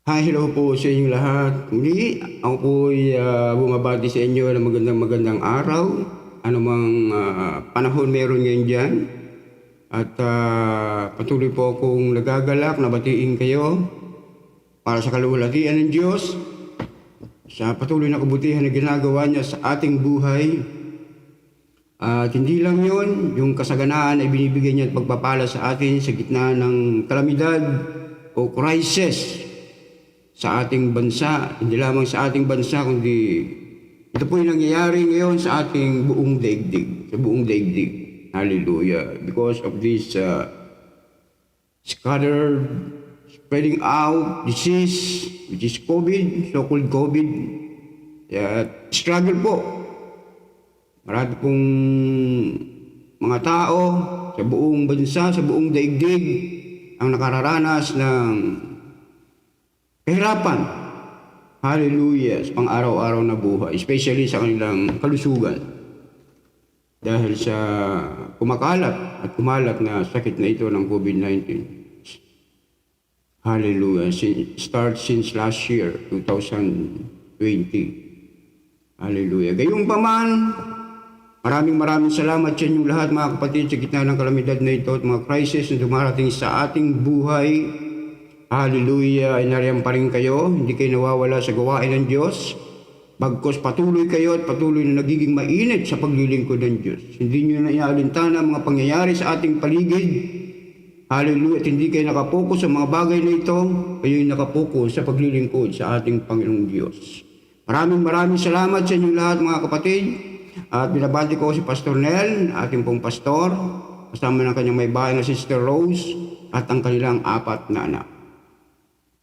Hi, hello po sa inyong lahat. Muli, ako po ay bumabati sa inyo ng magandang araw. Anumang panahon meron ngayon dyan. At patuloy po akong nagagalak na batiin kayo para sa kaluwalhatian ng Diyos sa patuloy na kabutihan na ginagawa niya sa ating buhay. At hindi lang yon, yung kasaganaan ay binibigay niya at pagpapala sa atin sa gitna ng kalamidad o crisis sa ating bansa, hindi lamang sa ating bansa, kundi ito po yung nangyayari ngayon sa ating buong daigdig, sa buong daigdig. Hallelujah. Because of this scattered, spreading out disease, which is COVID, so-called COVID, struggle po. Marami pong mga tao sa buong bansa, sa buong daigdig, ang nakararanas ng kahirapan, hallelujah, sa pang-araw-araw na buhay, especially sa kanilang kalusugan. Dahil sa kumakalat at kumalat na sakit na ito ng COVID-19. Hallelujah, start since last year, 2020. Hallelujah. Gayunpaman, maraming salamat sa inyong lahat mga kapatid sa gitna ng kalamidad na ito at mga crisis na dumarating sa ating buhay. Hallelujah, ay nariyan pa rin kayo, hindi kayo nawawala sa gawain ng Diyos. Bagkos patuloy kayo at patuloy na nagiging mainit sa paglilingkod ng Diyos. Hindi nyo na iaalintana ang mga pangyayari sa ating paligid. Hallelujah, at hindi kayo nakapokus sa mga bagay na ito, kayo yung nakapokus sa paglilingkod sa ating Panginoong Diyos. Maraming salamat sa inyong lahat mga kapatid. At binabati ko si Pastor Nel, ating pong pastor, kasama ng kanyang may bahay na Sister Rose, at ang kanilang 4 na anak.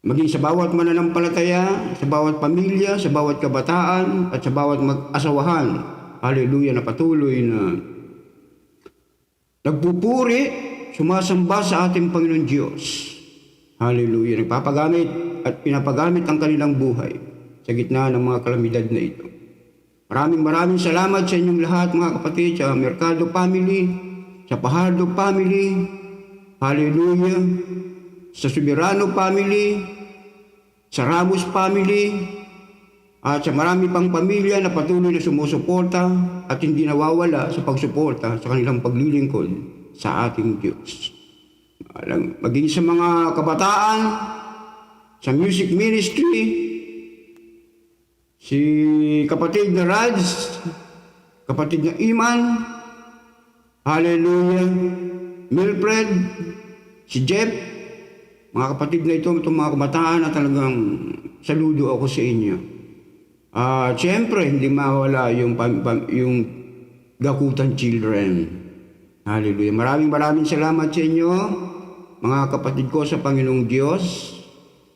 Maging sa bawat mananampalataya, sa bawat pamilya, sa bawat kabataan, at sa bawat mag-asawahan, hallelujah, na patuloy na nagpupuri, sumasamba sa ating Panginoon Diyos. Hallelujah, nagpapagamit at pinapagamit ang kanilang buhay sa gitna ng mga kalamidad na ito. Maraming salamat sa inyong lahat mga kapatid, sa Mercado family, sa Pajardo family, hallelujah, sa Soberano family, sa Ramos family, at sa marami pang pamilya na patuloy na sumusuporta at hindi nawawala sa pagsuporta sa kanilang paglilingkod sa ating Diyos. Maging sa mga kabataan, sa music ministry, si kapatid na Raj, kapatid na Iman, hallelujah, Milfred, si Jeff, mga kapatid na ito, itong mga kabataan na talagang saludo ako sa inyo. Siyempre, hindi mawala yung Gakutan Children. Hallelujah. Maraming salamat sa inyo, mga kapatid ko sa Panginoong Diyos.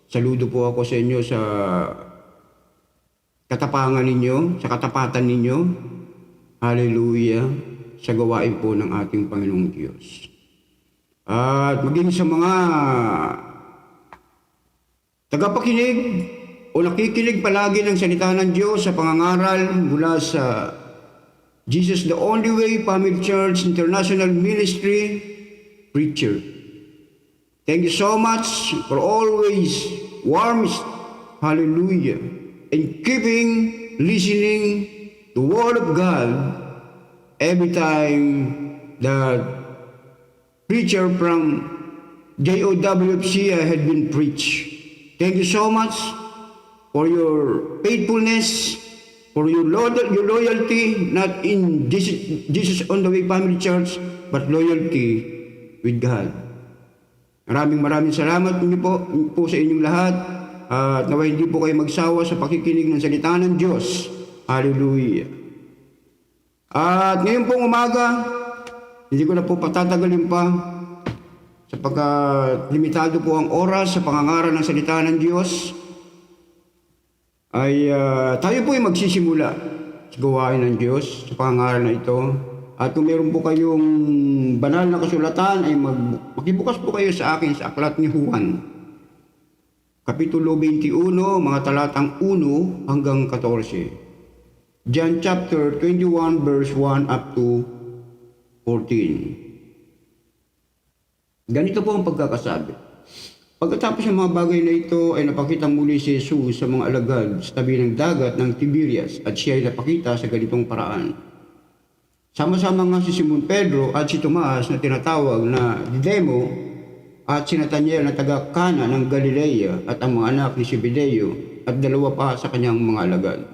Saludo po ako sa inyo sa katapangan ninyo, sa katapatan ninyo. Hallelujah. Sa gawain po ng ating Panginoong Diyos. At maging sa mga tagapakinig o nakikinig palagi ng salita ng Diyos sa pangangaral mula sa Jesus the Only Way Family Church International Ministry Preacher. Thank you so much for always warmth, hallelujah, and keeping listening to the Word of God every time that preacher from JOWFC had been preached. Thank you so much for your faithfulness, for your loyalty, not in Jesus on the Way Family Church, but loyalty with God. Maraming salamat po sa inyong lahat. At naway hindi po kayo magsawa sa pakikinig ng salita ng Diyos. Hallelujah. At ngayon pong umaga, hindi ko na po patatagalin pa sapagkat limitado po ang oras sa pangangaral ng salita ng Diyos. Ay tayo po ay magsisimula sa gawain ng Diyos sa pangangaral na ito. At kung meron po kayong banal na kasulatan ay magbukas po kayo sa akin sa aklat ni Juan. Kapitulo 21, mga talatang 1 hanggang 14. John chapter 21 verse 1 up to 14. Ganito po ang pagkakasabi. Pagkatapos ng mga bagay na ito ay napakita muli si Jesus sa mga alagad sa tabi ng dagat ng Tiberias at siya ay napakita sa ganitong paraan. Sama-sama nga si Simon Pedro at si Tomas na tinatawag na Didemo at si Nathanael na taga Cana ng Galilea at ang mga anak ni Zebedeo at dalawa pa sa kanyang mga alagad.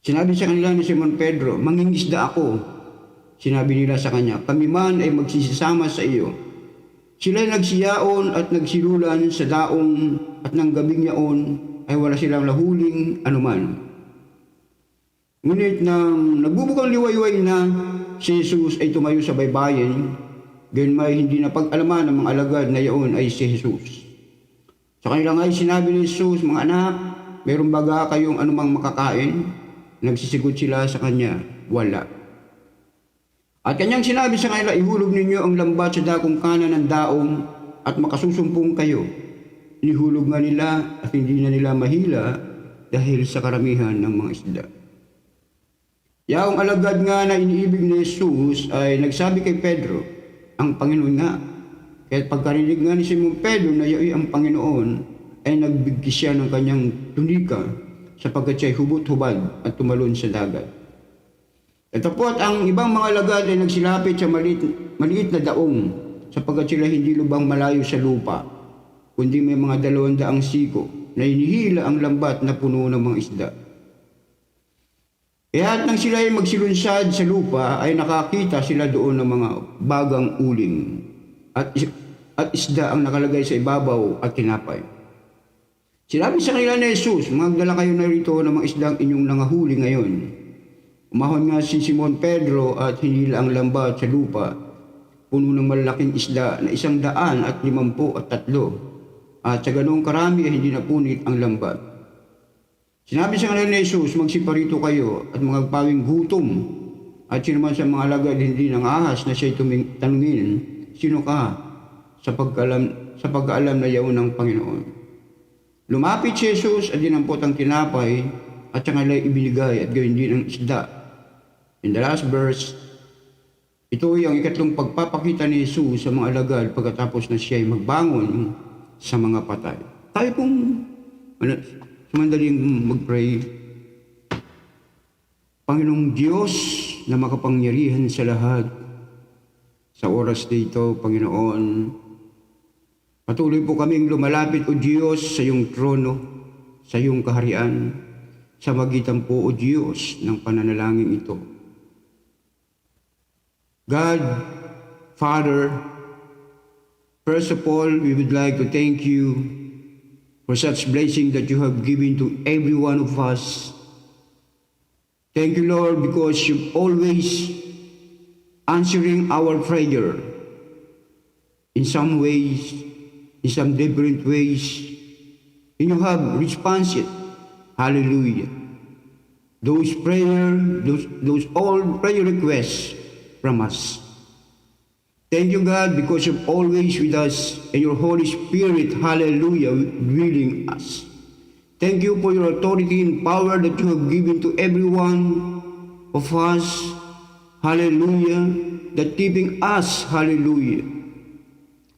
Sinabi sa kanila ni Simon Pedro, "Mangingisda ako." Sinabi nila sa kanya, "Kami man ay magsisama sa iyo." Sila'y nagsiyaon at nagsilulan sa daong at ng gabing yaon ay wala silang lahuling anuman. Ngunit nang nagbubukang liwayway na, si Jesus ay tumayo sa baybayin, gayon may hindi na pag-alaman ng mga alagad na yaon ay si Jesus. Sa kanila ay sinabi ni Jesus, "Mga anak, mayroon baga kayong anumang makakain?" Nagsisigot sila sa kanya, "Wala." At kanyang sinabi sa kanila, "Ihulog ninyo ang lambat sa dakong kanan ng daong at makasusumpong kayo." Inihulog nga nila at hindi na nila mahila dahil sa karamihan ng mga isda. Yaong alagad nga na iniibig ni Jesus ay nagsabi kay Pedro, "Ang Panginoon nga." Kaya't pagkarinig nga ni Simon Pedro na yaoy ang Panginoon, ay nagbigkis siya ng kanyang tunika sapagkat siya'y hubot-hubad at tumalon sa dagat. Katapot ang ibang mga alagad ay nagsilapit sa maliit na daong sapagkat sila hindi lubang malayo sa lupa, kundi may mga 200 siko na hinihila ang lambat na puno ng mga isda. Kaya nang sila ay magsilunsad sa lupa ay nakakita sila doon ng mga bagang uling at isda ang nakalagay sa ibabaw at tinapay. Sinabi sa kanila ni Jesus, "Magdala kayo na rito ng mga isdang inyong nangahuli ngayon." Umahon nga si Simon Pedro at hinila ang lambat sa lupa, puno ng malalaking isda na 153 at sa ganoong karami ay hindi napunit ang lambat. Sinabi sa kanila ni Jesus, "Magsiparito kayo at magpawing gutom." At sino man sa mga alagad hindi nangahas na siya'y tanungin, "Sino ka?" sa pagkaalam na yaon ng Panginoon. Lumapit si Jesus at dinampot ang tinapay at sa kanila ibinigay at gawin din ang isda. In the last verse, ito ay ang ikatlong pagpapakita ni Jesus sa mga alagad pagkatapos na siya ay magbangon sa mga patay. Tayo pong sumandaling mag-pray. Panginoong Diyos na makapangyarihan sa lahat, sa oras na ito, Panginoon, patuloy po kaming lumalapit, O Diyos, sa iyong trono, sa iyong kaharian, sa magitan po, O Diyos, ng pananalangin ito. God, Father, first of all, we would like to thank you for such blessing that you have given to every one of us. Thank you, Lord, because you've always answering our prayer in some ways, in some different ways, and you have responded. Hallelujah. Those all prayer requests from us. Thank you, God, because you're always with us and your Holy Spirit, hallelujah, dwelling us. Thank you for your authority and power that you have given to every one of us, hallelujah, that keeping us, hallelujah,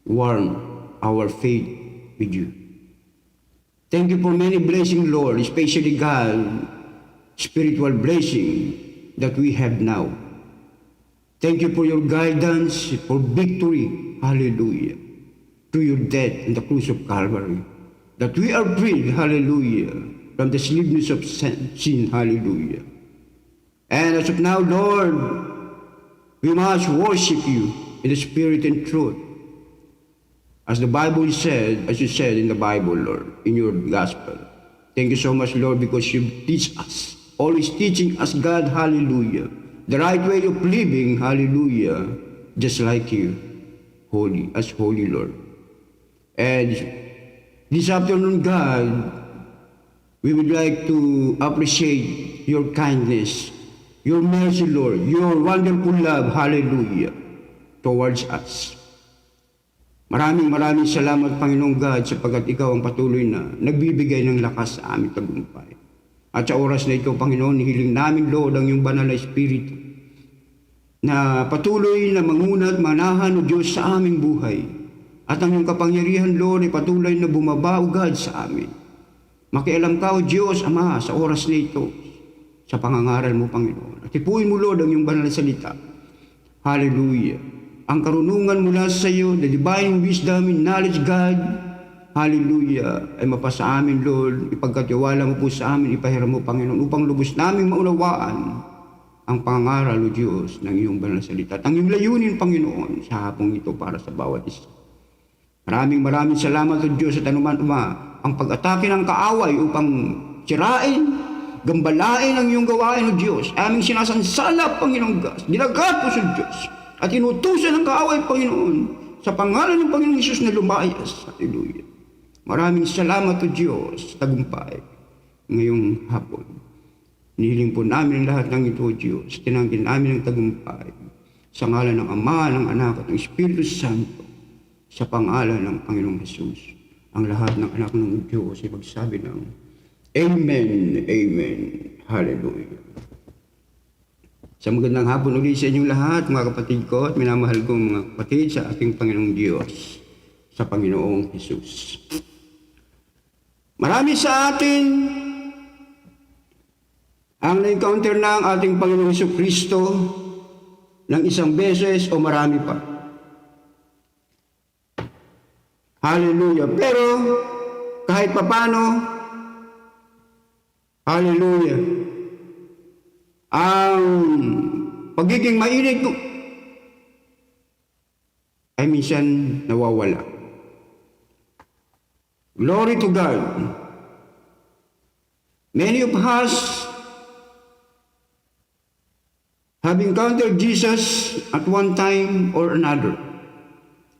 warm our faith with you. Thank you for many blessings, Lord, especially God, spiritual blessing that we have now. Thank you for your guidance, for victory, hallelujah, through your death on the cross of Calvary, that we are freed, hallelujah, from the slaveness of sin, hallelujah. And as of now, Lord, we must worship you in the spirit and truth. As the Bible said, as you said in the Bible, Lord, in your gospel. Thank you so much, Lord, because you teach us, always teaching us, God, hallelujah, the right way of living, hallelujah, just like you, holy, as holy, Lord. And this afternoon, God, we would like to appreciate your kindness, your mercy, Lord, your wonderful love, hallelujah, towards us. Maraming salamat, Panginoong God, sapagkat ikaw ang patuloy na nagbibigay ng lakas sa aming tagumpay. At sa oras na ito, Panginoon, hihiling namin, Lord, ang iyong banal na Espiritu na patuloy na mangunat, manahan, O Diyos, sa aming buhay. At ang iyong kapangyarihan, Lord, ay patuloy na bumabaugad sa amin. Makialam ka, O Diyos, Ama, sa oras na ito, sa pangangaral mo, Panginoon. At ipuin mo, Lord, ang iyong banal na salita. Hallelujah. Ang karunungan mula sa iyo, the divine wisdom and knowledge, God, hallelujah, ay mapasa amin, Lord. Ipagkatiwala mo po sa amin, ipahiram mo, Panginoon, upang lubos namin maunawaan ang pangangaral, O Diyos, ng iyong banal na salita. At ang iyong layunin, Panginoon, sa hapong ito para sa bawat isa. Maraming salamat, O Diyos, at anuman, ang pag-atake ng kaaway upang sirain, gambalain ang iyong gawain, O Diyos. Aming sinasansala, Panginoong Gas. Nilagat po sa Diyos. At inutusan ng kaaway, Panginoon, sa pangalan ng Panginoong Hesus na lumayas. Hallelujah. Maraming salamat, O Diyos, tagumpay ngayong hapon. Nihiling po namin ang lahat ng ito, O Diyos. Tinangkin namin ang tagumpay sa ngalan ng Ama, ng Anak, at ng Espiritu Santo, sa pangalan ng Panginoong Hesus. Ang lahat ng anak ng Diyos ay magsabi ng Amen, Amen, Hallelujah. Sa magandang hapon ulit sa inyong lahat, mga kapatid ko at minamahal kong mga kapatid sa ating Panginoong Diyos, sa Panginoong Hesus. Marami sa atin ang na-encounter na ang ating Panginoong Hesus Kristo ng isang beses o marami pa. Hallelujah. Pero kahit papano, hallelujah, ang pagiging mainit ko ay minsan nawawala. Glory to God. Many of us have encountered Jesus at one time or another.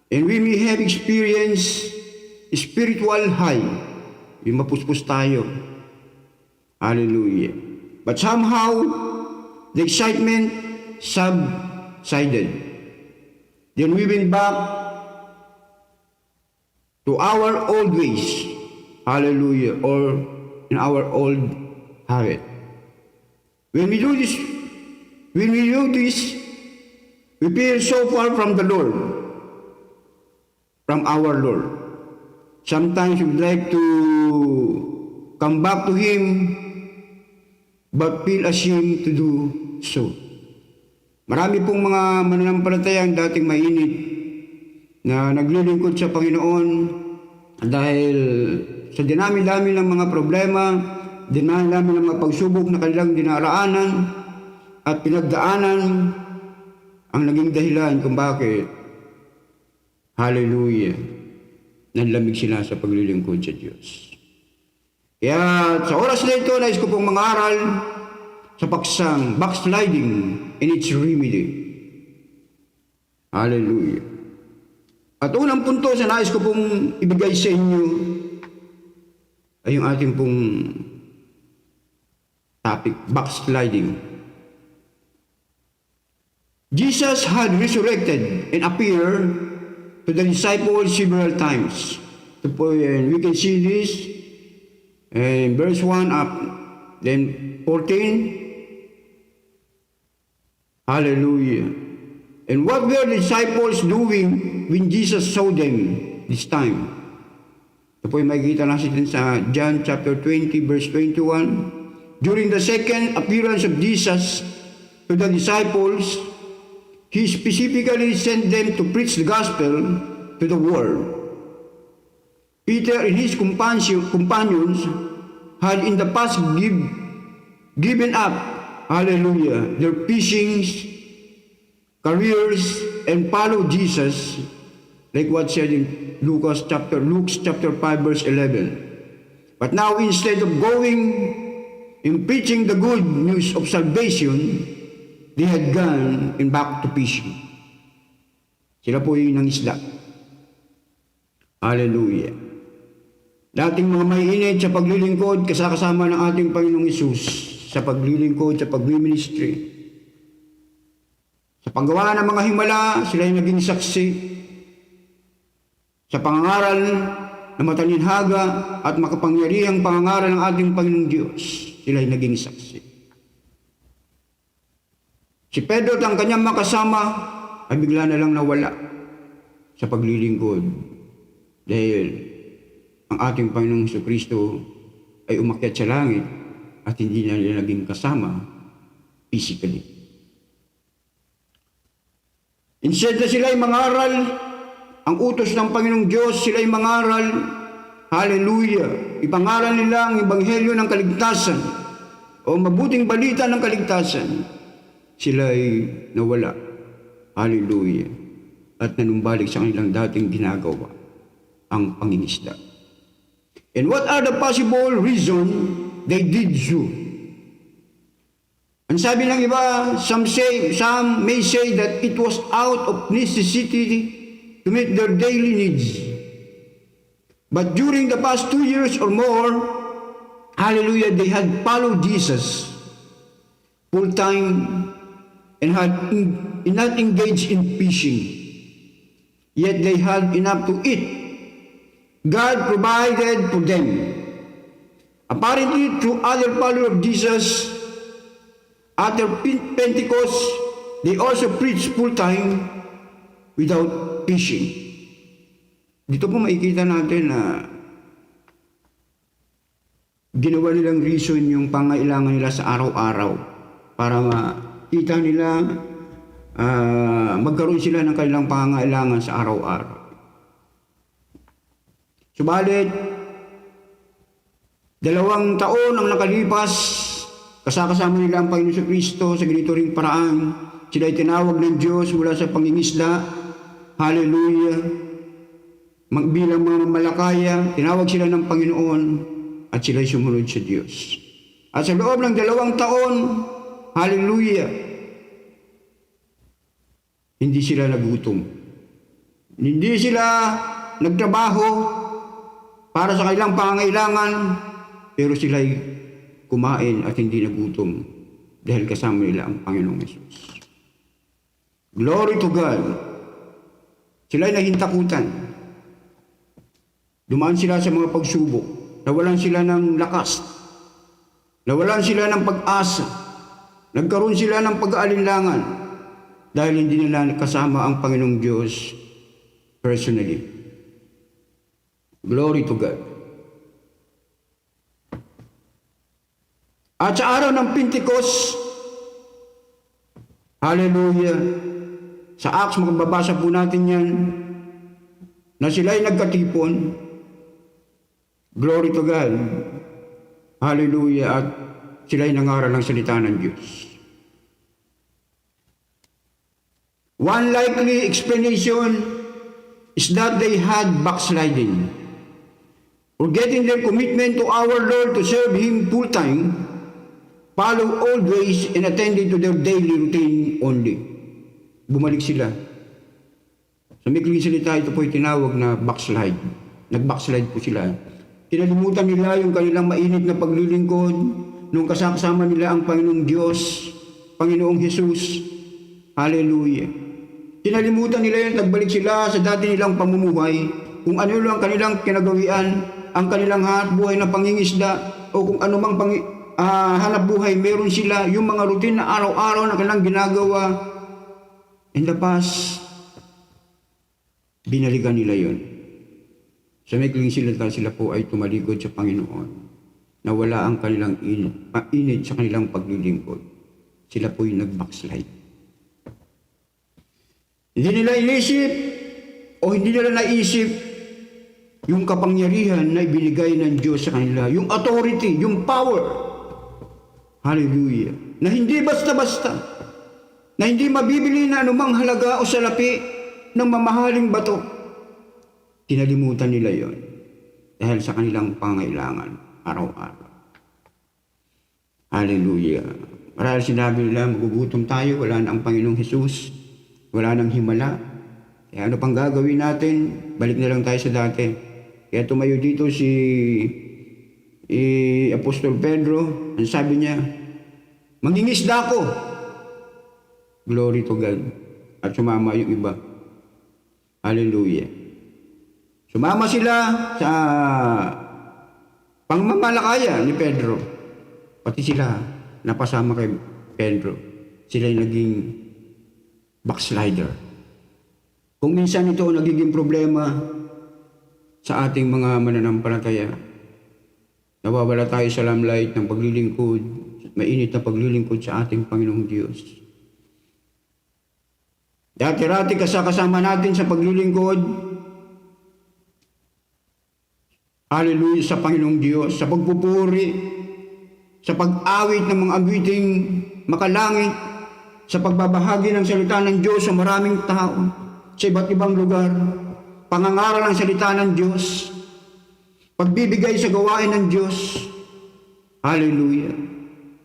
And we may have experienced spiritual high. Yung mapuspos tayo. Hallelujah. But somehow, the excitement subsided. Then we went back to our old ways. Hallelujah. Or in our old habit. When we do this, we feel so far from the Lord. From our Lord. Sometimes we'd like to come back to Him, but feel ashamed to do so. Marami pong mga mananampalatayang dating mainit na naglilingkod sa Panginoon dahil sa dinami-dami ng mga problema, dinami-dami ng mga pagsubok na kanilang dinaraanan at pinagdaanan ang naging dahilan kung bakit, hallelujah, nanlamig sila sa paglilingkod sa Diyos. Kaya sa oras na ito, nais ko pong mangaral sa paksang backsliding and its remedy. Hallelujah. At unang punto sa nais ko pong ibigay sa inyo ay yung ating pong topic, backsliding. Jesus had resurrected and appeared to the disciples several times. And we can see this in verse 1 up, then 14. Hallelujah. And what were the disciples doing when Jesus saw them this time? Ito po yung makikita natin sa John chapter 20 verse 21. During the second appearance of Jesus to the disciples, He specifically sent them to preach the gospel to the world. Peter and his companions had in the past given up, hallelujah, their fishing careers and followed Jesus, like what said in Luke's chapter 5 verse 11. But now instead of going and preaching the good news of salvation, they had gone and back to fishing. Sila po yung nangisda. Hallelujah. Dating mga maiinit sa paglilingkod, kasama ng ating Panginoong Hesus sa paglilingkod, sa pagmiministry. Sa paggawa ng mga himala, sila yung naging saksi. Sa pangangaral na matalinhaga at makapangyarihang pangangaral ng ating Panginoong Diyos, sila yung naging saksi. Si Pedro at ang kanyang makasama ay bigla na lang nawala sa paglilingkod Dahil ang ating Panginoong Jesucristo ay umakyat sa langit at hindi na nila naging kasama physically. Instead na sila ay mangaral, ang utos ng Panginoong Diyos, sila ay mangaral, hallelujah, ipangaral nila ang ebanghelyo ng kaligtasan o mabuting balita ng kaligtasan, sila ay nawala, hallelujah, at nanumbalik sa kanilang dating ginagawa, ang pangingisda. And what are the possible reasons they did so? Ang sabi ng iba, some may say that it was out of necessity to meet their daily needs. But during the past 2 years or more, hallelujah, they had followed Jesus full time and had not engaged in fishing. Yet they had enough to eat. God provided for them. Apparently, through other followers of Jesus, after Pentecost, they also preached full-time without fishing. Dito po makikita natin na ginawa nilang reason yung pangailangan nila sa araw-araw para makita nila magkaroon sila ng kanilang pangailangan sa araw-araw. Subalit, 2 taon ang nakalipas, kasama nila ang Panginoon Jesucristo sa ganito ring paraan. Sila ay tinawag ng Diyos mula sa pangingisda. Hallelujah. Bilang mga malakaya, tinawag sila ng Panginoon at sila ay sumunod sa Diyos. At sa loob ng 2 taon, hallelujah, hindi sila nagutom. Hindi sila nagtrabaho para sa kanilang pangangailangan, pero sila'y kumain at hindi nagutom dahil kasama nila ang Panginoong Hesus. Glory to God! Sila'y nahintakutan. Dumaan sila sa mga pagsubok. Nawalan sila ng lakas. Nawalan sila ng pag-asa. Nagkaroon sila ng pag-aalinlangan dahil hindi nila kasama ang Panginoong Diyos personally. Glory to God. At sa araw ng Pentecost, hallelujah, sa Acts, makababasa po natin yan, na sila'y nagkatipon. Glory to God. Hallelujah. At sila'y nangaral ng salita ng Diyos. One likely explanation is that they had backsliding, forgetting their commitment to our Lord to serve Him full-time, follow old ways, and attended to their daily routine only. Bumalik sila. Sa mikling salita, ito po ay tinawag na backslide. Nag-backslide po sila. Kinalimutan nila yung kanilang mainit na paglilingkod nung kasama nila ang Panginoong Diyos, Panginoong Hesus. Hallelujah. Kinalimutan nila yun, nagbalik sila sa dati nilang pamumuhay, kung ano lang kanilang kinagawian, ang kanilang hanap buhay na pangingisda, o kung ano mang hanap buhay, meron sila yung mga routine na araw-araw na kanilang ginagawa. In the past, binalikan nila yun. Sa mikling sila po ay tumalikod sa Panginoon, na wala ang kanilang init sa kanilang paglilingkod. Sila po yung nag-backslide. Hindi nila inisip o hindi nila naisip yung kapangyarihan na ibinigay ng Diyos sa kanila, yung authority, yung power. Hallelujah. Na hindi basta-basta, na hindi mabibili na anumang halaga o salapi ng mamahaling bato. Kinalimutan nila yon dahil sa kanilang pangailangan araw-araw. Hallelujah. Marahil sinabi nila, magugutom tayo, wala na ang Panginoong Hesus, wala nang himala. Kaya ano pang gagawin natin? Balik na lang tayo sa dati. Kaya tumayo dito si Apostol Pedro, ang sabi niya, mangingisda ko. Glory to God. At sumama yung iba. Hallelujah. Sumama sila sa pangmamalakaya ni Pedro. Pati sila napasama kay Pedro. Sila yung naging backslider. Kung minsan ito nagiging problema, sa ating mga mananampalataya. Nawawala tayo sa limelight ng paglilingkod, mainit na paglilingkod sa ating Panginoong Diyos. Dati-rati kasama natin sa paglilingkod, hallelujah, sa Panginoong Diyos, sa pagpupuri, sa pag-awit ng mga awiting makalangit, sa pagbabahagi ng salita ng Diyos sa maraming tao, sa iba't ibang lugar, pangangaral ng salita ng Diyos, pagbibigay sa gawain ng Diyos. Hallelujah.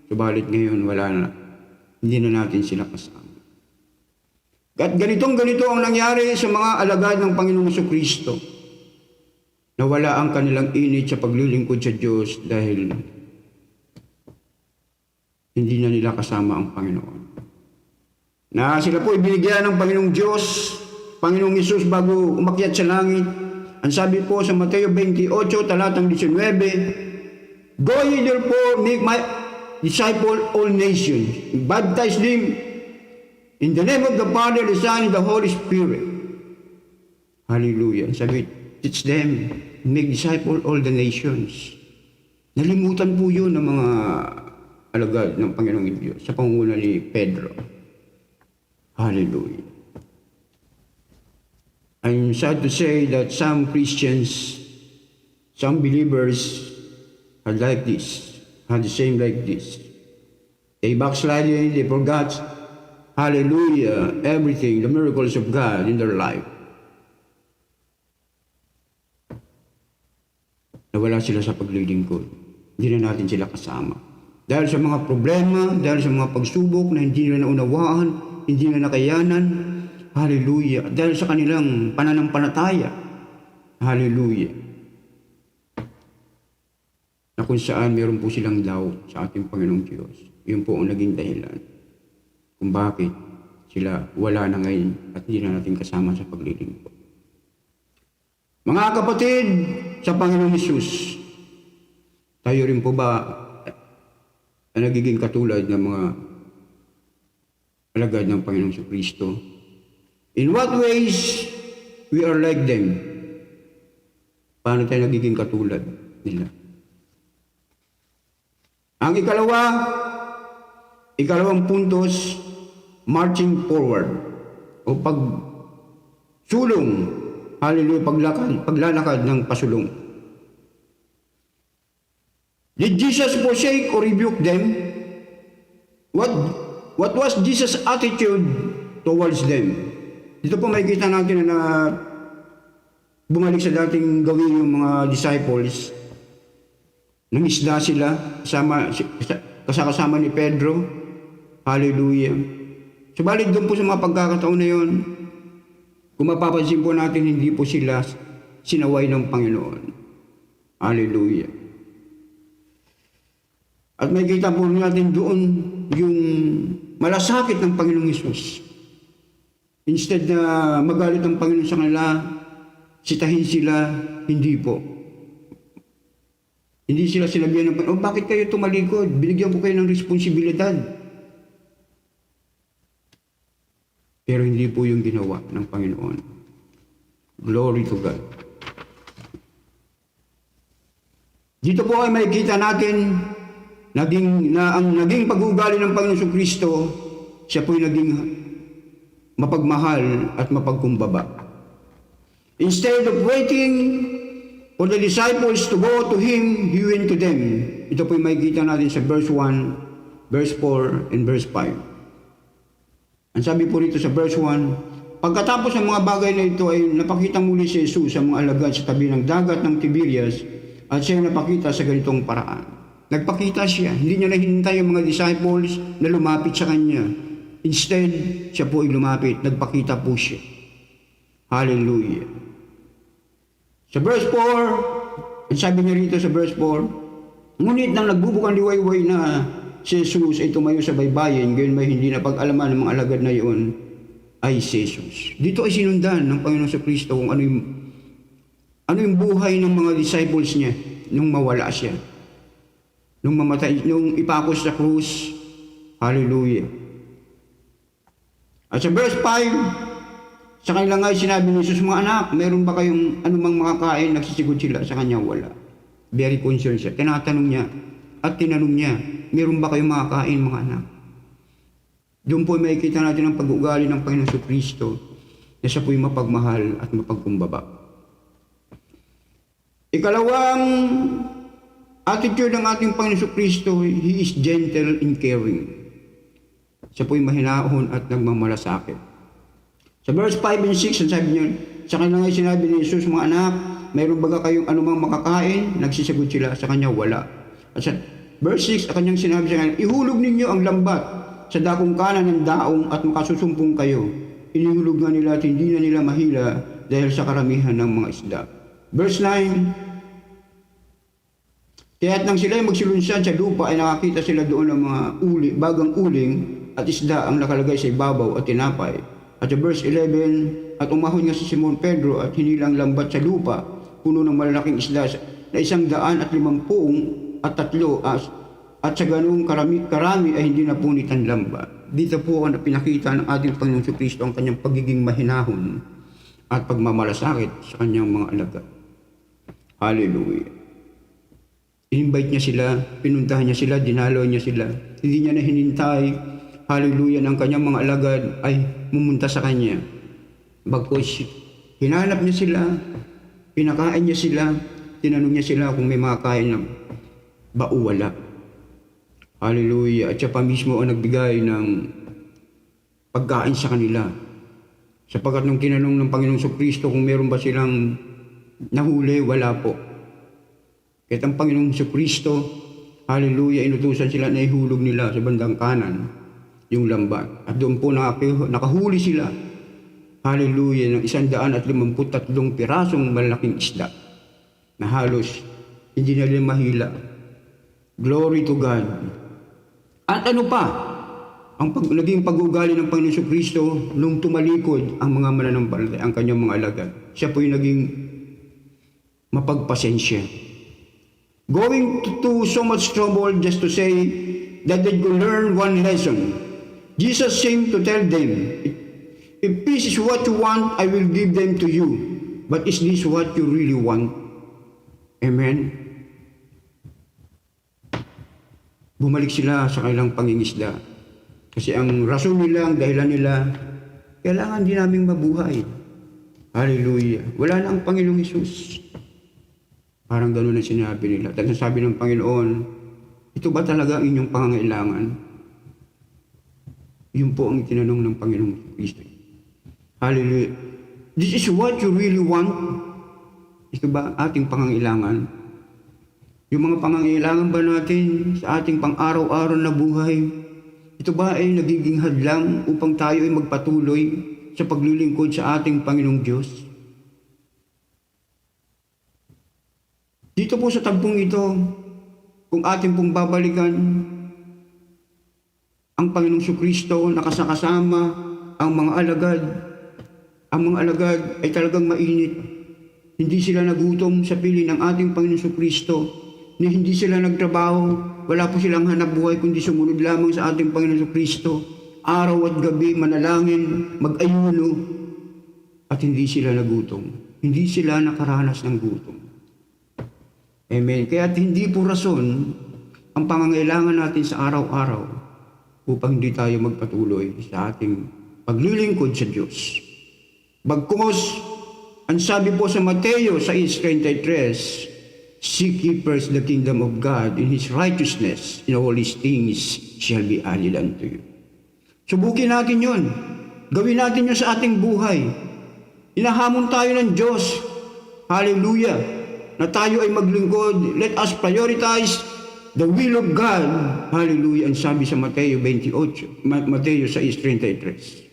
Subalit ngayon, wala na. Hindi na natin sila kasama. At ganito ang nangyari sa mga alagad ng Panginoong Jesucristo. Nawala ang kanilang init sa paglilingkod sa Diyos dahil hindi na nila kasama ang Panginoon. Na sila po ibinigyan ng Panginoong Diyos, Panginoong Hesus bago umakyat sa langit. Ang sabi po sa Mateo 28, talatang 19, "Go ye therefore, make my disciple all nations, baptize them in the name of the Father, the Son, and the Holy Spirit." Hallelujah. Sabi, teach them, make disciple all the nations. Nalimutan po yun ng mga alagad ng Panginoong Diyos sa pangunguna ni Pedro. Hallelujah. I'm sad to say that some Christians, some believers are like this, are the same like this. They backsliding, they forgot, hallelujah, everything, the miracles of God in their life. Nawala sila sa paglilingkod. Hindi na natin sila kasama. Dahil sa mga problema, dahil sa mga pagsubok na hindi na naunawaan, hindi na nakayanan, hallelujah, dahil sa kanilang pananampalataya, hallelujah, na kung saan meron po silang doubt sa ating Panginoong Diyos. Yun po ang naging dahilan kung bakit sila wala na ngayon at hindi na natin kasama sa paglilingkod. Mga kapatid sa Panginoong Hesus, tayo rin po ba na nagiging katulad ng mga alagad ng Panginoong Jesucristo? In what ways we are like them? Paano tayo nagiging katulad nila? Ang ikalawang puntos, marching forward o pagsulong, hallelujah, paglalakad ng pasulong. Did Jesus forsake or rebuke them? What was Jesus' attitude towards them? Dito po makikita natin na bumalik sa dating gawin yung mga disciples. Nangisda sila, kasama ni Pedro. Hallelujah. Subalit doon po sa mga pagkakataon na yun, kung mapapansin po natin, hindi po sila sinaway ng Panginoon. Hallelujah. At makikita po natin doon yung malasakit ng Panginoong Hesus. Instead na magalit ang Panginoon sa kanila, sitahin sila, hindi po. Hindi sila sinabihan ng Panginoon, bakit kayo tumalikod? Binigyan ko kayo ng responsibilidad. Pero hindi po yung ginawa ng Panginoon. Glory to God. Dito po ay makikita natin ang naging pag-uugali ng Panginoon Jesucristo, siya po yung naging mapagmahal at mapagkumbaba. Instead of waiting for the disciples to go to Him, He went to them. Ito po yung makikita natin sa verse 1, verse 4, and verse 5. Ang sabi po rito sa verse 1, pagkatapos ng mga bagay na ito ay napakita muli si Jesus sa mga alagad sa tabi ng dagat ng Tiberias at siya napakita sa ganitong paraan. Nagpakita siya, hindi niya nahintay ang mga disciples na lumapit sa kanya. Instead, siya po ay lumapit, nagpakita po siya. Hallelujah. Sa verse 4, ang sabi niya rito sa verse 4, ngunit nang nagbubukang liwayway na si Jesus ay tumayo sa baybayin, gayon may hindi na pag-alaman ng mga alagad na iyon ay si Jesus. Dito ay sinundan ng Panginoon sa Kristo kung ano yung buhay ng mga disciples niya nung mawala siya. Nung mamatay, nung ipakos sa krus. Hallelujah. At sa verse 5, Sa kanila nga sinabi ni Jesus, mga anak, meron ba kayong anumang makakain? Nagsisigot sila, sa kanya wala. Very concerned siya. Tinatanong niya at tinanong niya, meron ba kayong makakain mga anak? Doon po makikita natin ang pag-uugali ng Panginoon Kristo na siya po'y mapagmahal at mapagkumbaba. Ikalawang attitude ng ating Panginoon Kristo, He is gentle and caring. Siya po'y mahinahon at nagmamalasakit. Sa verse 5 and 6, ang sabi niya, sa kanya nga sinabi ni Jesus, mga anak, mayroon baga kayong anumang makakain? Nagsisagot sila, sa kanya wala. At sa verse 6, ang kanyang sinabi sa kanya, ihulog ninyo ang lambat sa dakong kanan ng daong at makasusumpong kayo. Inihulog nga nila at hindi na nila mahila dahil sa karamihan ng mga isda. Verse 9, kaya't nang sila magsilunsan sa lupa ay nakakita sila doon ng mga bagang uling at isda ang nakalagay sa ibabaw at tinapay. At sa verse 11, at umahon nga si Simon Pedro at hinilang lambat sa lupa, puno ng malalaking isda na 153 at sa ganung karami ay hindi napunit ang lambat. Dito po ang pinakita ng ating Panginoon Kristo ang kanyang pagiging mahinahon at pagmamalasakit sa kanyang mga alagad. Hallelujah. In-invite niya sila, pinuntahan niya sila, dinalo niya sila. Hindi niya na hinintay, hallelujah, ng kanyang mga alagad ay pumunta sa kanya. Bagkus, hinanap niya sila, pinakain niya sila, tinanong niya sila kung may makakain na ba o wala. Hallelujah. At siya pa mismo ang nagbigay ng pagkain sa kanila. Sapagkat nung tinanong ng Panginoong Kristo kung meron ba silang nahuli, wala po. Kahit ang Panginoong Kristo, hallelujah, inutusan sila na ihulog nila sa bandang kanan yung lambat. At doon po nakahuli sila, hallelujah, ng 153 pirasong malaking isda na halos hindi nila mahila. Glory to God. At ano pa? Ang naging pag-ugali ng Panginoon Kristo nung tumalikod ang mga mananampalataya, ang kanyang mga alagad. Siya po yung naging mapagpasensya. Going to so much trouble just to say that they could learn one lesson. Jesus seemed to tell them, if this is what you want, I will give them to you. But is this what you really want? Amen? Bumalik sila sa kanilang pangingisda. Kasi ang rason nila, ang dahilan nila, kailangan din naming mabuhay. Hallelujah. Wala na ang Panginoong Hesus. Parang gano'n ang sinabi nila. At sabi ng Panginoon, ito ba talaga ang inyong pangangailangan? Yun po ang tinanong ng Panginoong Kristo. Hallelujah. This is what you really want? Ito ba ating pangangailangan? Yung mga pangangailangan ba natin sa ating pang-araw-araw na buhay, ito ba ay nagiging hadlang upang tayo ay magpatuloy sa paglilingkod sa ating Panginoong Diyos? Dito po sa tagpong ito, kung ating pong babalikan, ang Panginoong Kristo nakasakasama ang mga alagad. Ang mga alagad ay talagang mainit. Hindi sila nagutom sa piling ng ating Panginoong Kristo. Hindi sila nagtrabaho. Wala po silang hanap buhay kundi sumunod lamang sa ating Panginoong Kristo. Araw at gabi manalangin, mag-ayuno. At hindi sila nagutom. Hindi sila nakaranas ng gutom. Amen. Kaya't hindi po rason ang pangangailangan natin sa araw-araw upang hindi tayo magpatuloy sa ating paglilingkod sa Diyos. Bagkus, ang sabi po sa Mateo 6:33, seek ye first the kingdom of God and His righteousness, and all these things shall be added unto you. Subukin natin yun. Gawin natin yun sa ating buhay. Inahamon tayo ng Diyos. Hallelujah. Na tayo ay maglingkod. Let us prioritize the will of God. Hallelujah. Ang sabi sa Mateo 6:33.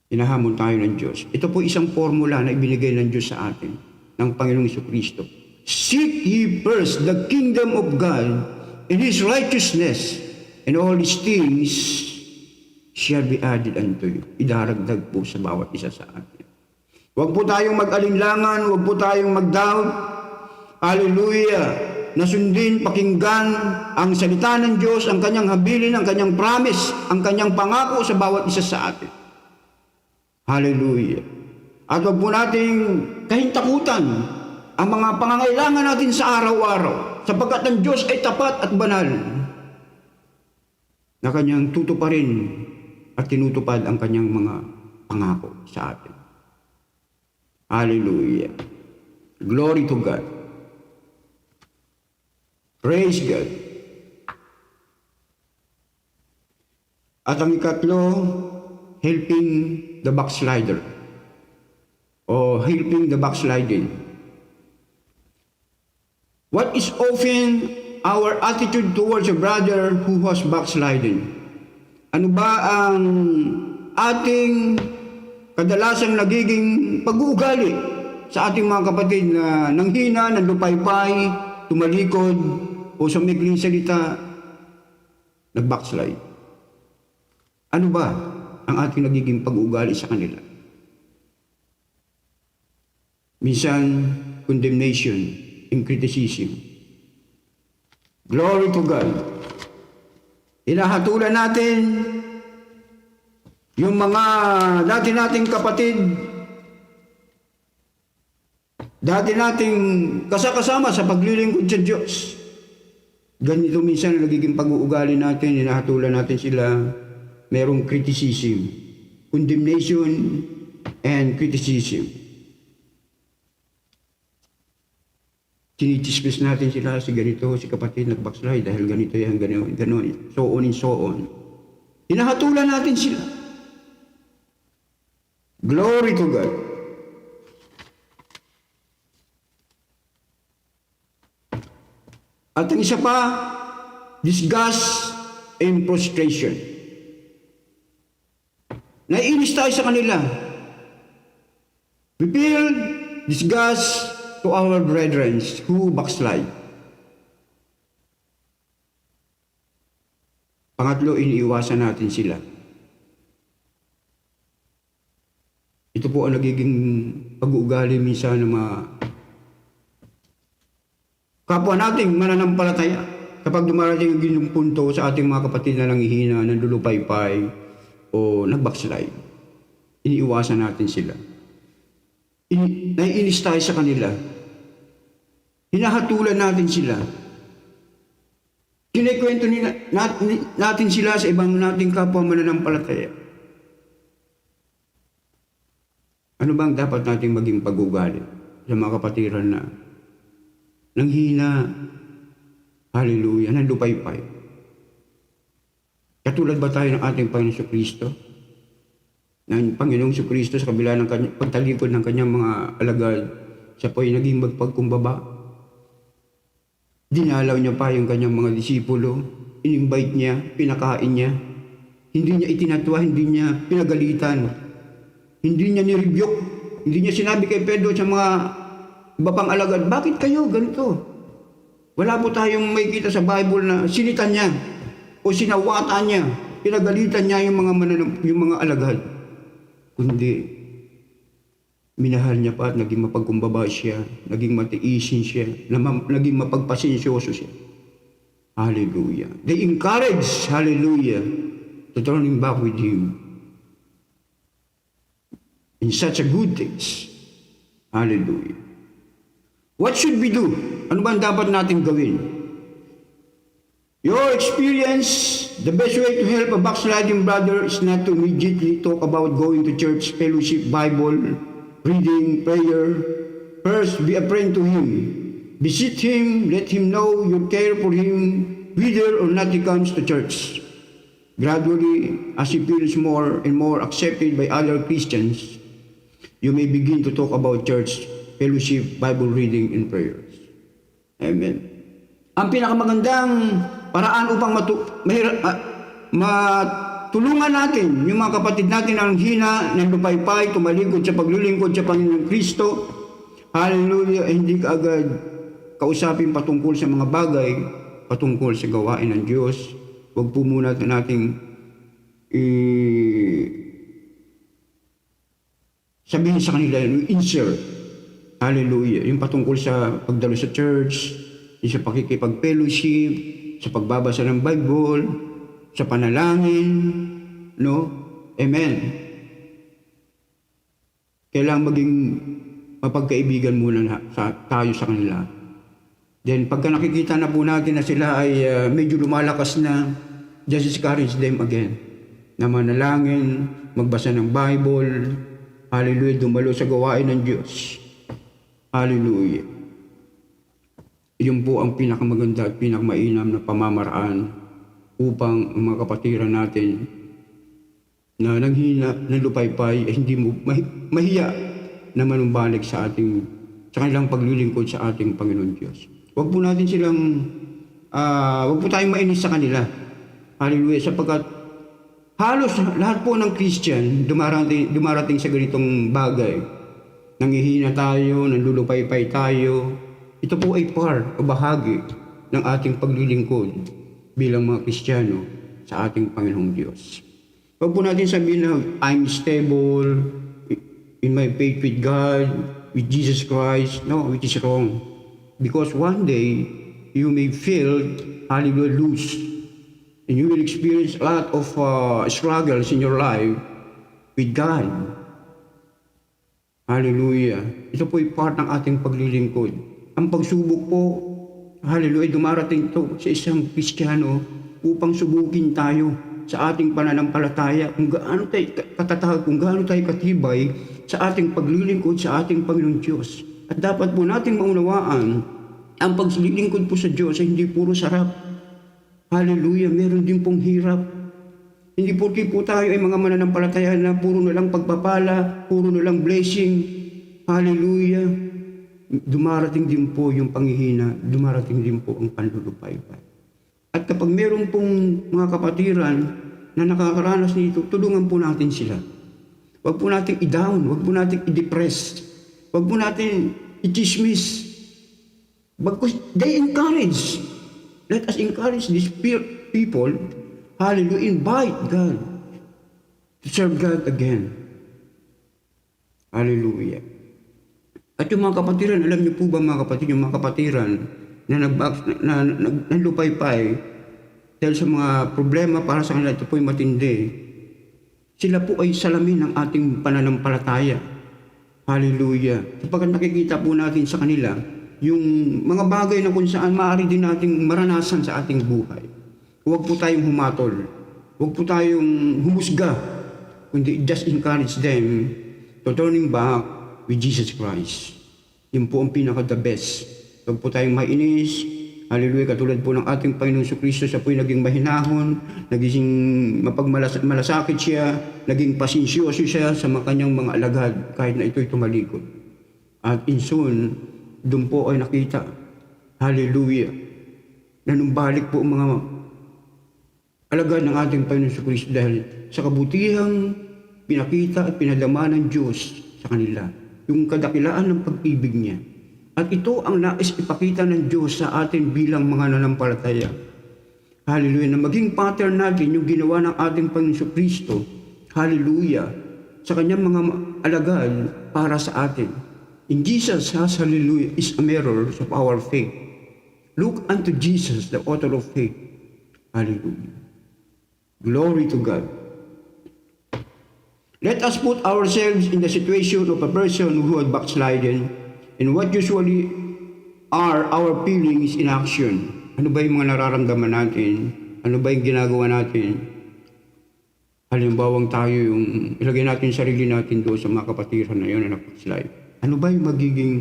Inahamon tayo ng Diyos. Ito po isang formula na ibinigay ng Diyos sa atin, ng Panginoong Kristo. Seek ye first the kingdom of God and His righteousness, and all these things shall be added unto you. Idaragdag po sa bawat isa sa atin. Huwag po tayong mag-alinlangan, huwag po tayong mag-doubt. Hallelujah. Nasundin, pakinggan ang salita ng Diyos, ang kanyang habilin, ang kanyang promise, ang kanyang pangako sa bawat isa sa atin. Hallelujah. At huwag po nating kahintakutan ang mga pangangailangan natin sa araw-araw, sapagkat ang Diyos ay tapat at banal na kanyang tutuparin at tinutupad ang kanyang mga pangako sa atin. Hallelujah. Glory to God. Praise God. At ang ikatlo, helping the backslider o helping the backsliding. What is often our attitude towards a brother who was backsliding? Ano ba ang ating kadalasang nagiging pag-uugali sa ating mga kapatid na nanghina, nanlupaypay, tumalikod, o sa maikling salita, nag-backslide? Ano ba ang ating nagiging pag-uugali sa kanila? Minsan, condemnation and criticism. Glory to God. Hinahatulan natin yung mga dati nating kapatid, dati nating kasakasama sa paglilingkod sa Diyos. Ganito minsan nagiging pag-uugali natin, hinahatulan natin sila, merong criticism, condemnation and criticism. Tinitismis natin sila, si ganito, si kapatid nag-backslide dahil ganito yan, gano'n, so on and so on. Hinahatulan natin sila. Glory to God. At ang isa pa, disgust and frustration. Naiinis tayo sa kanila. We feel disgust to our brethren who backslide. Pangatlo, iniiwasan natin sila. Ito po ang nagiging pag-uugali minsan ng mga kapwa nating mananampalataya. Kapag dumarating ang punto sa ating mga kapatid na nanghihina, nandulupaypay, o nag-backslide, iniiwasan natin sila. Naiinis tayo sa kanila. Hinahatulan natin sila. Kinikwento natin sila sa ibang nating kapwa mananampalataya. Ano bang dapat nating maging pag-ugali sa mga kapatiran na nanghina, hallelujah, nandupaypay? Katulad ba tayo ng ating Panginoong Kristo? Ng Panginoong Kristo sa kabila ng pagtalikod ng kanyang mga alagad, siya po ay naging magpagkumbaba. Dinalaw niya pa yung kanyang mga disipulo, in-invite niya, pinakain niya. Hindi niya itinatwa, hindi niya pinagalitan, hindi niya nirebuke, hindi niya sinabi kay Pedro sa mga iba pang alagad, bakit kayo ganito? Wala po tayong makikita sa Bible na sinitan niya o sinawatan niya, pinagalitan niya yung mga alagad. Kundi, minahal niya pa at naging mapagkumbaba siya, naging matiisin siya, naging mapagpasensyoso siya. Hallelujah. They encourage, hallelujah, to turning back with Him in such a good things. Hallelujah. What should we do? Ano ba ang dapat natin gawin? Your experience, the best way to help a backsliding brother is not to immediately talk about going to church, fellowship, Bible, reading, prayer. First, be a friend to him. Visit him, let him know you care for him, whether or not he comes to church. Gradually, as he feels more and more accepted by other Christians, you may begin to talk about church, fellowship, Bible reading, and prayers. Amen. Ang pinakamagandang paraan upang matulungan natin yung mga kapatid natin ang hina, nandupaypay, tumalikod sa paglilingkod sa Panginoong Kristo, hallelujah, hindi ka agad kausapin patungkol sa mga bagay, patungkol sa gawain ng Diyos. Huwag po muna nating sabihin sa kanila, insert, hallelujah, yung patungkol sa pagdalo sa church, sa pakikipag-fellowship, sa pagbabasa ng Bible, sa panalangin, no? Amen. Kailangan maging mapagkaibigan muna tayo sa kanila. Then pagka nakikita na po natin na sila ay medyo lumalakas na, just encourage them again. Na manalangin, magbasa ng Bible, hallelujah, dumalo sa gawain ng Diyos. Hallelujah. Yun po ang pinakamaganda at pinakamainam na pamamaraan upang ang mga kapatiran natin na nanghina, nalupaypay, ay hindi mo mahiya na manumbalik sa kanilang paglilingkod sa ating Panginoon Diyos. Huwag po natin silang, huwag po tayong mainis sa kanila. Hallelujah. Sapagkat halos lahat po ng Christian dumarating sa ganitong bagay. Nanghihina tayo, nanlulupaypay tayo. Ito po ay part o bahagi ng ating paglilingkod bilang mga Kristiyano sa ating Panginoong Diyos. Huwag po natin sabihin na I'm stable in my faith with God, with Jesus Christ. No, it is wrong. Because one day, you may feel, hallelujah, loose. And you will experience a lot of struggles in your life with God. Hallelujah. Ito po ay part ng ating paglilingkod. Ang pagsubok po, hallelujah, dumarating ito sa isang Kristiyano upang subukin tayo sa ating pananampalataya, kung gaano tayo katatag, kung gaano tayo katibay sa ating paglilingkod sa ating Panginoon Diyos. At dapat po natin maunawaan, ang paglilingkod po sa Diyos ay hindi puro sarap. Hallelujah, meron din pong hirap. Hindi porke po tayo ay mga mananampalataya na puro na lang pagpapala, puro na lang blessing. Hallelujah. Dumarating din po yung panghihina, dumarating din po ang panlulupaypay. At kapag meron pong mga kapatiran na nakakaranas nito, tulungan po natin sila. Huwag po natin i-down, huwag po natin i-depress, huwag po natin i-dismiss. Bagkus they encourage. Let us encourage these people, hallelujah, invite God to serve God again. Hallelujah. At yung mga kapatiran, alam niyo po ba mga kapatid, yung mga kapatiran na naglupaypay dahil sa mga problema para sa kanila, ito po ay matindi. Sila po ay salamin ng ating pananampalataya. Hallelujah. Sapagkat nakikita po natin sa kanila yung mga bagay na kung saan maaari din nating maranasan sa ating buhay. Huwag po tayong humatol. Huwag po tayong humusga. Kundi just encourage them to turning back with Jesus Christ. Yun po ang pinaka-the best. Huwag po tayong mainis. Hallelujah. Katulad po ng ating Panginoong Kristo, siya po ay naging mahinahon, naging mapagmalasakit siya, naging pasensyoso siya sa kanyang mga alagad kahit na ito'y tumalikod. At in soon, doon po ay nakita, hallelujah, nanumbalik po ang mga alagad ng ating Panginoong Kristo dahil sa kabutihang pinakita at pinadama ng Diyos sa kanila. Yung kadakilaan ng pag-ibig niya. At ito ang nais ipakita ng Diyos sa atin bilang mga nanampalataya. Hallelujah. Na maging pattern natin yung ginawa ng ating Panginoon Kristo. Hallelujah. Sa kanyang mga alagad para sa atin. In Jesus has, hallelujah, is a mirror of our faith. Look unto Jesus, the author of faith. Hallelujah. Glory to God. Let us put ourselves in the situation of a person who had backslidden and what usually are our feelings in action. Ano ba yung mga nararamdaman natin? Ano ba yung ginagawa natin? Halimbawang tayo yung ilagay natin sarili natin doon sa mga kapatiran na yun na nag-backslide. Ano ba yung magiging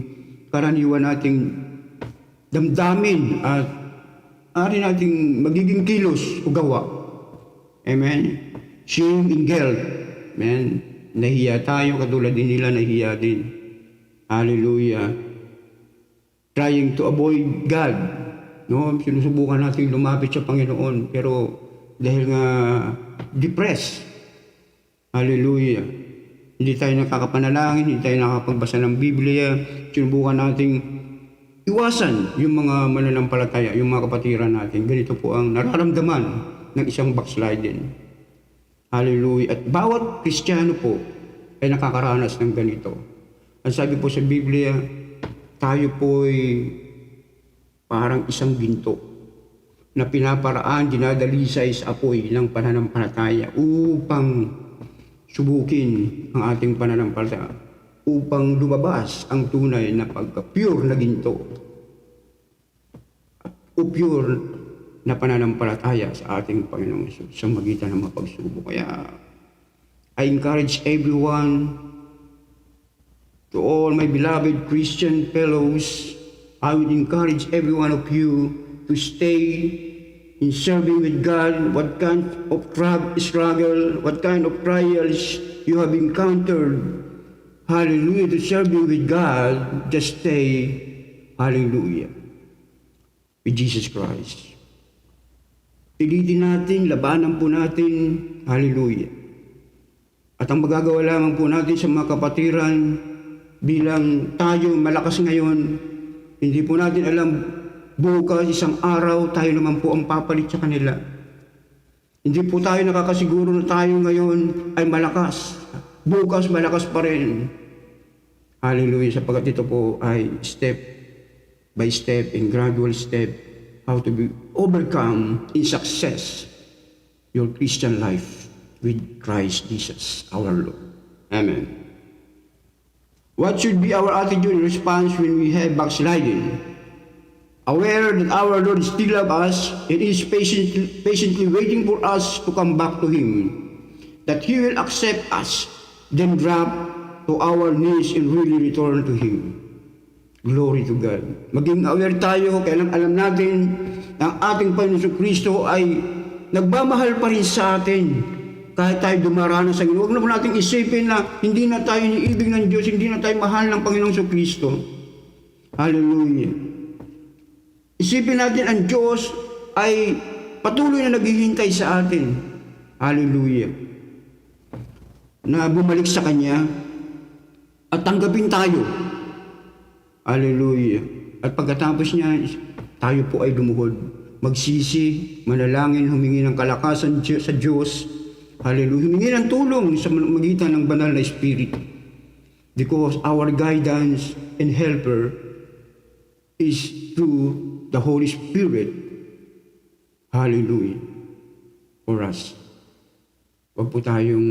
karaniwan nating damdamin at ari nating magiging kilos o gawa? Amen? Shame and guilt. Amen. Nahiya tayo, katulad din nila, nahiya din. Hallelujah. Trying to avoid God. No? Sinusubukan natin lumapit sa Panginoon, pero dahil nga depressed. Hallelujah. Hindi tayo nakakapanalangin, hindi tayo nakakapagbasa ng Biblia. Sinubukan nating iwasan yung mga mananampalataya, yung mga kapatiran natin. Ganito po ang nararamdaman ng isang backsliding. Hallelujah. At bawat Kristiyano po ay nakakaranas ng ganito. Ang sabi po sa Biblia, tayo po ay parang isang ginto na pinaparaan, dinadalisay sa apoy ng pananampalataya upang subukin ang ating pananampalataya. upang lumabas ang tunay na pagka-pure na ginto o pure na pananampalataya sa ating Panginoong Hesus sa magitan ng mga pagsubok. Kaya I encourage everyone, to all my beloved Christian fellows, I would encourage every one of you to stay in serving with God. What kind of struggle, what kind of trials you have encountered, hallelujah, to serving with God, just stay, hallelujah, with Jesus Christ. Pilitin natin, labanan po natin, hallelujah. At ang magagawa lamang po natin sa mga kapatiran, bilang tayo malakas ngayon, hindi po natin alam, bukas, isang araw, tayo naman po ang papalit sa kanila. Hindi po tayo nakakasiguro na tayo ngayon ay malakas. Bukas, malakas pa rin. Hallelujah, sapagkat ito po ay step by step and gradual step how to be overcome in success your Christian life with Christ Jesus our Lord. Amen. What should be our attitude in response when we have backsliding? Aware that our Lord still loves us and is patiently waiting for us to come back to Him, that He will accept us, then drop to our knees and really return to Him. Glory to God. Maging aware tayo, kaya alam natin na ang ating Panginoon Kristo ay nagmamahal pa rin sa atin. Kahit tayo dumaranas sa Panginoon, huwag na po natin isipin na hindi na tayo iniibig ng Diyos, hindi na tayo mahal ng Panginoong Kristo. Hallelujah. Isipin natin ang Diyos ay patuloy na naghihintay sa atin. Hallelujah. Na bumalik sa Kanya at tanggapin tayo. Hallelujah. At pagkatapos niya, tayo po ay lumuhod. Magsisi, manalangin, humingi ng kalakasan sa Diyos. Hallelujah. Humingi ng tulong sa magitan ng banal na Espiritu. Because our guidance and helper is through the Holy Spirit. Hallelujah. For us. Huwag po tayong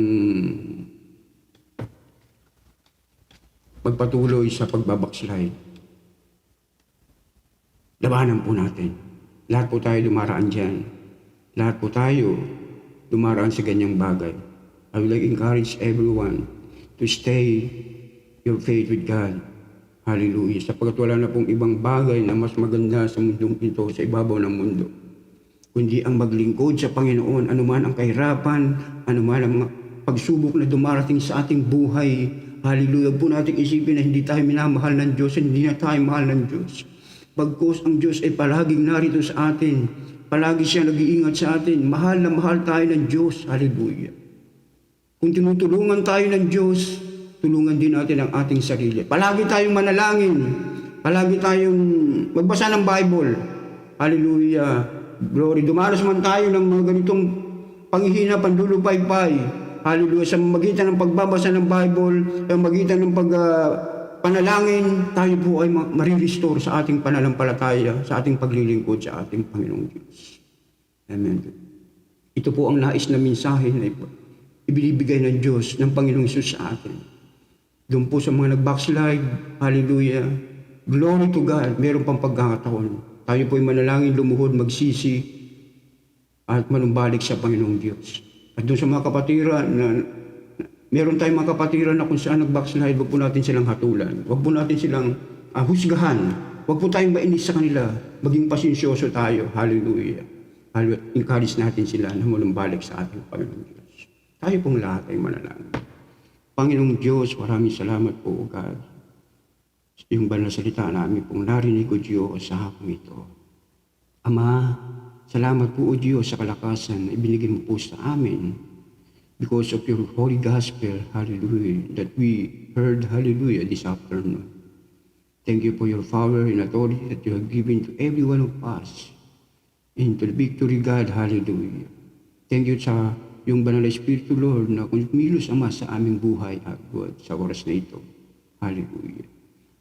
magpatuloy sa pagbabackslide. Labanan po natin. Lahat po tayo dumaraan dyan. Lahat po tayo dumaraan sa ganyang bagay. I would like to encourage everyone to stay your faith with God. Hallelujah. Sapagkat wala na pong ibang bagay na mas maganda sa mundong ito, sa ibabaw ng mundo, kundi ang maglingkod sa Panginoon, anuman ang kahirapan, anuman ang mga pagsubok na dumarating sa ating buhay. Hallelujah. Po natin isipin na hindi tayo minamahal ng Diyos, hindi na tayo mahal ng Diyos. Bagkus ang Diyos ay palaging narito sa atin. Palagi siya nag-iingat sa atin. Mahal na mahal tayo ng Diyos. Hallelujah. Kung tinutulungan tayo ng Diyos, tulungan din natin ang ating sarili. Palagi tayong manalangin. Palagi tayong magbasa ng Bible. Hallelujah. Glory. Dumaras man tayo ng mga ganitong panghihina, pandulupaypay. Hallelujah. Sa magitan ng pagbabasa ng Bible, sa magitan ng panalangin, tayo po ay marirestore sa ating pananampalataya, sa ating paglilingkod sa ating Panginoong Diyos. Amen. Ito po ang nais na mensahe na ibinibigay ng Diyos, ng Panginoong Hesus sa atin. Doon po sa mga nag-backslide, hallelujah, glory to God, meron pang pagkakataon. Tayo po ay manalangin, lumuhod, magsisi, at manumbalik sa Panginoong Diyos. At doon sa mga kapatiran na meron tayong mga kapatiran na kung saan nag-backslide, wag po natin silang hatulan. Wag po natin silang husgahan. Wag po tayong mainis sa kanila. Maging pasensyoso tayo. Hallelujah. Encourage natin sila na manumbalik sa ating Panginoong Diyos. Tayo pong lahat ay manalangin. Panginoong Diyos, maraming salamat po, God. Yung banal na salita namin pong narinig, O Diyos, sa hapong ito. Ama, salamat po, O Diyos, sa kalakasan na ibinigay mo po sa amin. Because of your holy gospel, hallelujah, that we heard, hallelujah, this afternoon. Thank you for your power and authority that you have given to every one of us. And to the victory, God, hallelujah. Thank you sa yung banal na Espiritu, Lord, na kumilos, Ama, sa aming buhay, God, sa oras na ito. Hallelujah.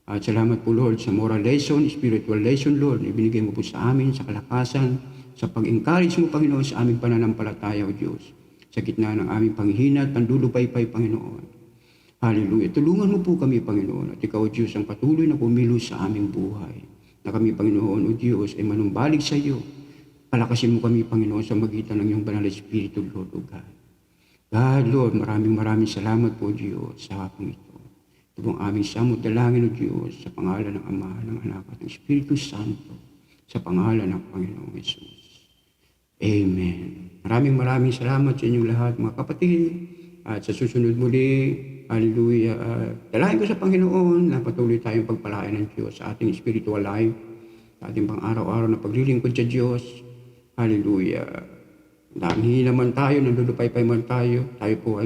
At salamat po, Lord, sa moral lesson, spiritual lesson, Lord, na ibinigay mo po sa amin, sa kalakasan, sa pag-encourage mo, Panginoon, sa aming pananampalataya, O Diyos, sa gitna ng aming panghihina at pandulupaypay, Panginoon. Hallelujah. Tulungan mo po kami, Panginoon, at Ikaw, O Diyos, ang patuloy na kumilos sa aming buhay. Na kami, Panginoon, O Diyos, ay manumbalig sa iyo. Palakasin mo kami, Panginoon, sa magitan ng iyong banal na Espiritu, Lord, O God. God, Lord, maraming salamat po, Diyos, sa hapong ito. Ito pong aming samot dalangin, O Diyos, sa pangalan ng Ama, ng Anak, at ng Espiritu Santo, sa pangalan ng Panginoong Yesus. Amen. Maraming salamat sa inyong lahat, mga kapatid. At sa susunod muli, hallelujah, dalahin ko sa Panginoon na patuloy tayong pagpalain ng Diyos sa ating spiritual life, sa ating pang-araw-araw na paglilingkod sa Diyos. Hallelujah. Dahil naman tayo, nandulupay-pay man tayo po ay